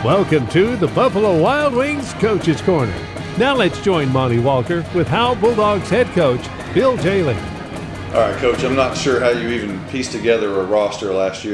Welcome to the Buffalo Wild Wings Coach's Corner. Now let's join Monty Walker with Howe Bulldogs head coach Bill Jehling. All right, Coach, I'm not sure how you even pieced together a roster last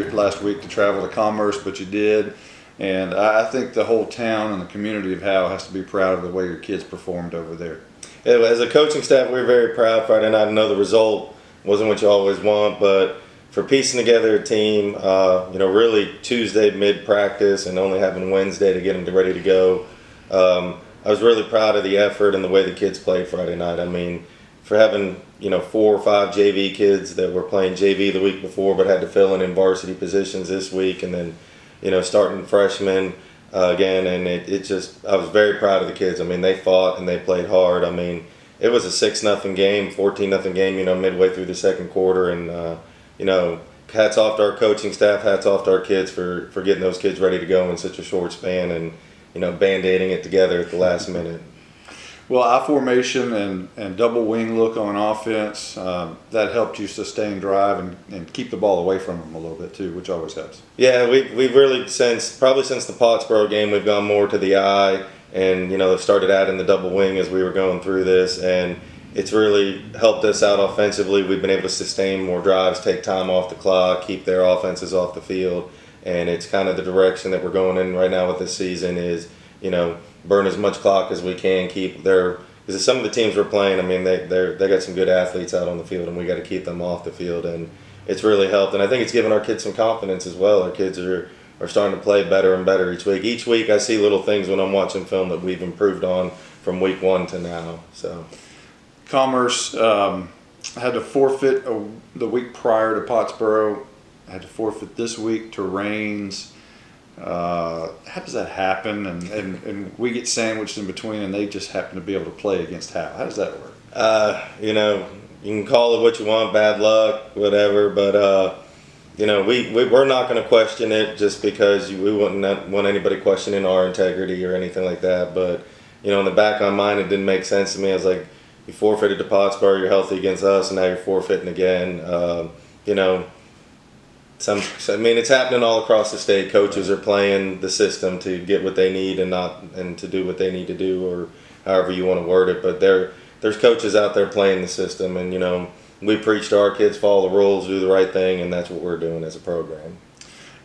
week to travel to Commerce, but you did. And I think the whole town and the community of Howe has to be proud of the way your kids performed over there. Yeah, as a coaching staff, we were very proud Friday night. I know the result wasn't what you always want, but for piecing together a team, really Tuesday mid-practice and only having Wednesday to get them ready to go, I was really proud of the effort and the way the kids played Friday night. I mean, for having 4 or 5 JV kids that were playing JV the week before but had to fill in varsity positions this week, and then starting freshmen again, and I was very proud of the kids. I mean, they fought and they played hard. I mean, it was a 6-0 game, 14-0 game, midway through the second quarter, and hats off to our coaching staff, hats off to our kids for getting those kids ready to go in such a short span and band-aiding it together at the last minute. Well, I formation and double wing look on offense, that helped you sustain drive and keep the ball away from them a little bit too, which always helps. Yeah, we've really probably since the Pottsboro game, we've gone more to the eye and started adding the double wing as we were going through this, and it's really helped us out offensively. We've been able to sustain more drives, take time off the clock, keep their offenses off the field, and it's kind of the direction that we're going in right now with this season is, burn as much clock as we can, because some of the teams we're playing, I mean, they got some good athletes out on the field, and we got to keep them off the field, and it's really helped. And I think it's given our kids some confidence as well. Our kids are starting to play better and better each week. Each week I see little things when I'm watching film that we've improved on from week 1 to now. So Commerce had to forfeit the week prior to Pottsboro, had to forfeit this week to Rains. How does that happen? And we get sandwiched in between, and they just happen to be able to play against Howe. How does that work? You can call it what you want, bad luck, whatever, but we're not going to question it just because we wouldn't want anybody questioning our integrity or anything like that. But in the back of my mind, it didn't make sense to me. I was like, you forfeited to Pottsboro, you're healthy against us, and now you're forfeiting again. It's happening all across the state. Coaches are playing the system to get what they need and to do what they need to do, or however you want to word it. But there's coaches out there playing the system, and we preach to our kids, follow the rules, do the right thing, and that's what we're doing as a program.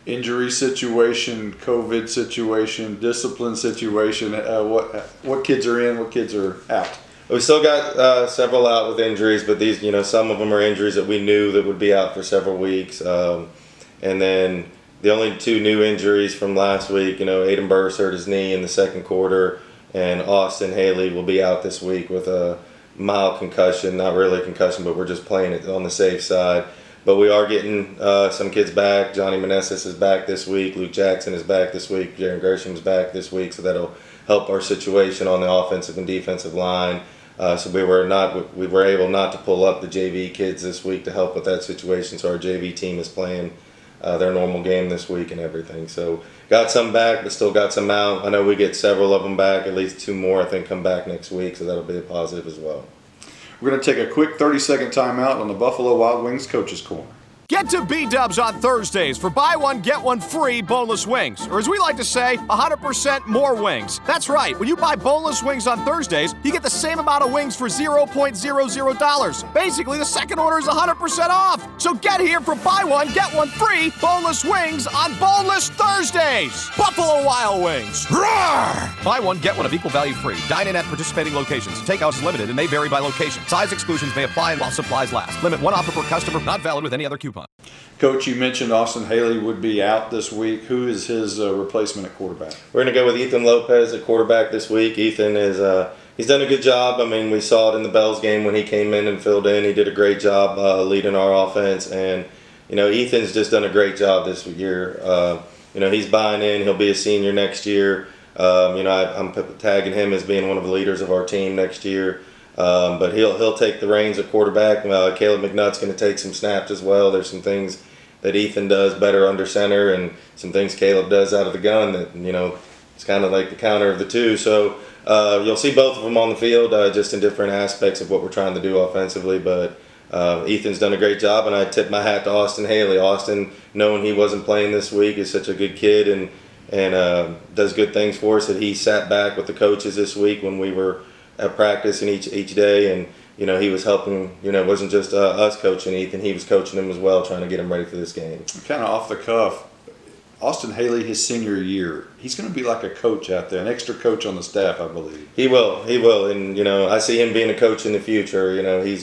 Injury situation, COVID situation, discipline situation. What kids are in? What kids are out? We still got several out with injuries, but these, some of them are injuries that we knew that would be out for several weeks. And then the only 2 new injuries from last week, Aiden Burris hurt his knee in the second quarter, and Austin Haley will be out this week with a mild concussion, not really a concussion, but we're just playing it on the safe side. But we are getting some kids back. Johnny Meneses is back this week. Luke Jackson is back this week. Jaron Gersham's back this week, so that'll help our situation on the offensive and defensive line. So we were able not to pull up the JV kids this week to help with that situation. So our JV team is playing their normal game this week and everything. So got some back, but still got some out. I know we get several of them back. At least 2 more, I think, come back next week. So that'll be a positive as well. We're going to take a quick 30-second timeout on the Buffalo Wild Wings Coach's Corner. Get to B-Dubs on Thursdays for buy one, get one free boneless wings. Or as we like to say, 100% more wings. That's right. When you buy boneless wings on Thursdays, you get the same amount of wings for $0.00. Basically, the second order is 100% off. So get here for buy one, get one free boneless wings on Boneless Thursdays. Buffalo Wild Wings. Roar! Buy one, get one of equal value free. Dine in at participating locations. Takeout is limited and may vary by location. Size exclusions may apply while supplies last. Limit 1 offer per customer. Not valid with any other coupon. Coach, you mentioned Austin Haley would be out this week. Who is his replacement at quarterback? We're going to go with Ethan Lopez at quarterback this week. Ethan is he's done a good job. I mean, we saw it in the Bells game when he came in and filled in. He did a great job leading our offense, and Ethan's just done a great job this year. He's buying in. He'll be a senior next year. I'm tagging him as being one of the leaders of our team next year. But he'll take the reins at quarterback. Caleb McNutt's going to take some snaps as well. There's some things that Ethan does better under center, and some things Caleb does out of the gun that it's kind of like the counter of the two. So you'll see both of them on the field, just in different aspects of what we're trying to do offensively. But Ethan's done a great job, and I tip my hat to Austin Haley. Austin, knowing he wasn't playing this week, is such a good kid, and and does good things for us. That he sat back with the coaches this week when we were at practice and each day, and he was helping. It wasn't just us coaching Ethan; he was coaching him as well, trying to get him ready for this game. Kind of off the cuff, Austin Haley, his senior year, he's going to be like a coach out there, an extra coach on the staff, I believe. He will, and I see him being a coach in the future. He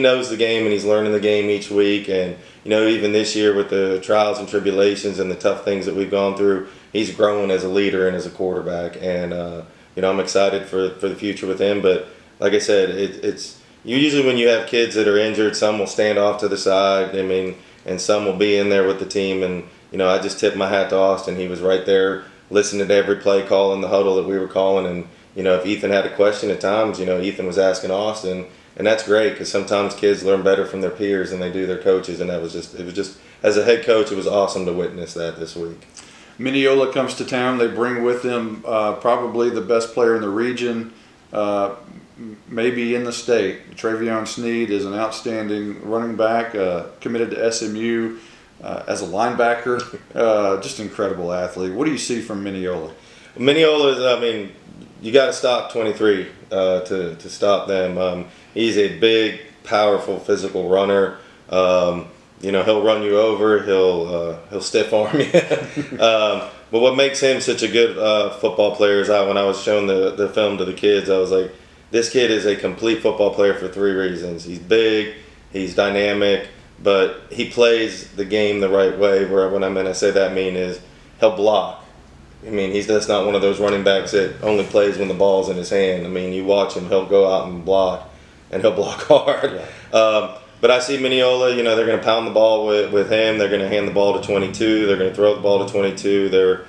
knows the game and he's learning the game each week, and even this year with the trials and tribulations and the tough things that we've gone through, he's growing as a leader and as a quarterback, and I'm excited for the future with him. But like I said, it's usually when you have kids that are injured, some will stand off to the side. And some will be in there with the team. And I just tipped my hat to Austin. He was right there, listening to every play call in the huddle that we were calling. And if Ethan had a question at times, Ethan was asking Austin, and that's great because sometimes kids learn better from their peers than they do their coaches. And it was just as a head coach, it was awesome to witness that this week. Mineola comes to town. They bring with them probably the best player in the region, maybe in the state. Travion Sneed is an outstanding running back, committed to SMU as a linebacker, just incredible athlete. What do you see from Mineola? Mineola is, you got to stop 23 to stop them. He's a big, powerful, physical runner. He'll run you over. He'll stiff arm you. But what makes him such a good football player is when I was showing the film to the kids, I was like, this kid is a complete football player for 3 reasons. He's big, he's dynamic, but he plays the game the right way. When I say that is he'll block. He's just not one of those running backs that only plays when the ball's in his hand. You watch him, he'll go out and block, and he'll block hard. Yeah. But I see Mineola, they're going to pound the ball with him. They're going to hand the ball to 22. They're going to throw the ball to 22. They're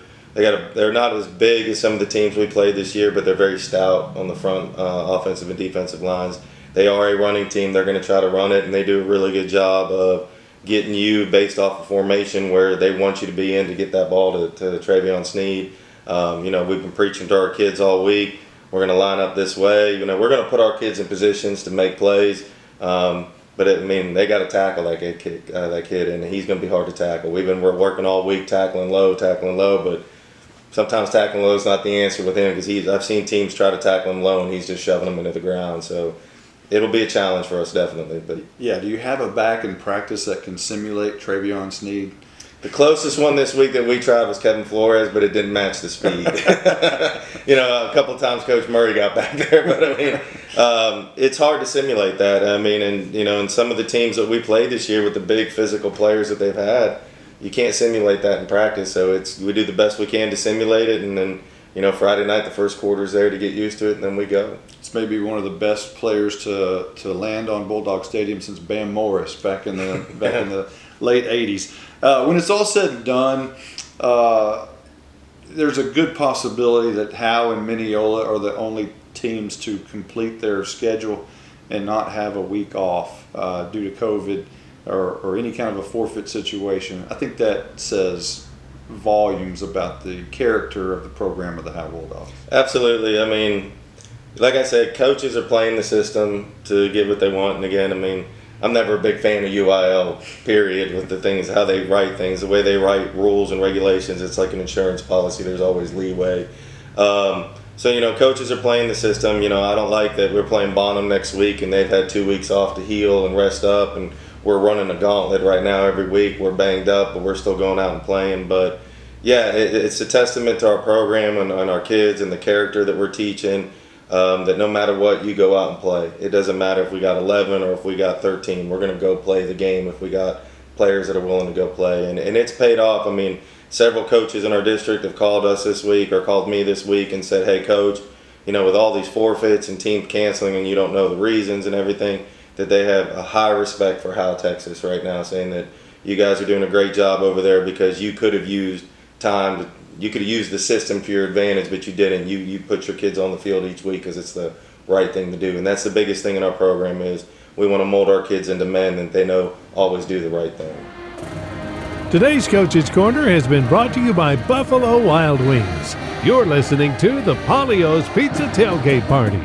not as big as some of the teams we played this year, but they're very stout on the front offensive and defensive lines. They are a running team. They're going to try to run it, and they do a really good job of getting you based off of formation where they want you to be in to get that ball to Travion Sneed. We've been preaching to our kids all week. We're going to line up this way. We're going to put our kids in positions to make plays. But they got to tackle that kid, and he's going to be hard to tackle. We're working all week tackling low, but sometimes tackling low is not the answer with him because I've seen teams try to tackle him low and he's just shoving them into the ground. So it'll be a challenge for us definitely. But yeah, do you have a back in practice that can simulate Travion Sneed? The closest one this week that we tried was Kevin Flores, but it didn't match the speed. A couple of times Coach Murray got back there, but it's hard to simulate that. And some of the teams that we played this year with the big physical players that they've had, you can't simulate that in practice. So we do the best we can to simulate it, and then Friday night the first quarter's there to get used to it, and then we go. It's maybe one of the best players to land on Bulldog Stadium since Bam Morris back in the late 80s. When it's all said and done, there's a good possibility that Howe and Mineola are the only teams to complete their schedule and not have a week off due to COVID or any kind of a forfeit situation. I think that says volumes about the character of the program of the Howe Bulldogs. Absolutely. Like I said, coaches are playing the system to get what they want. And again, I'm never a big fan of UIL, period, with the things, how they write things, the way they write rules and regulations. It's like an insurance policy. There's always leeway. Coaches are playing the system. I don't like that we're playing Bonham next week and they've had 2 weeks off to heal and rest up, and we're running a gauntlet right now every week. We're banged up, but we're still going out and playing. But, yeah, it's a testament to our program and our kids and the character that we're teaching. That no matter what, you go out and play. It doesn't matter if we got 11 or if we got 13. We're going to go play the game if we got players that are willing to go play. And it's paid off. Several coaches in our district have called us this week or called me this week and said, hey, Coach, with all these forfeits and teams canceling and you don't know the reasons and everything, that they have a high respect for Howe, Texas right now, saying that you guys are doing a great job over there because you could have used time you could have used the system to your advantage, but you didn't. You put your kids on the field each week because it's the right thing to do. And that's the biggest thing in our program is we want to mold our kids into men that they know always do the right thing. Today's Coach's Corner has been brought to you by Buffalo Wild Wings. You're listening to the Polio's Pizza Tailgate Party.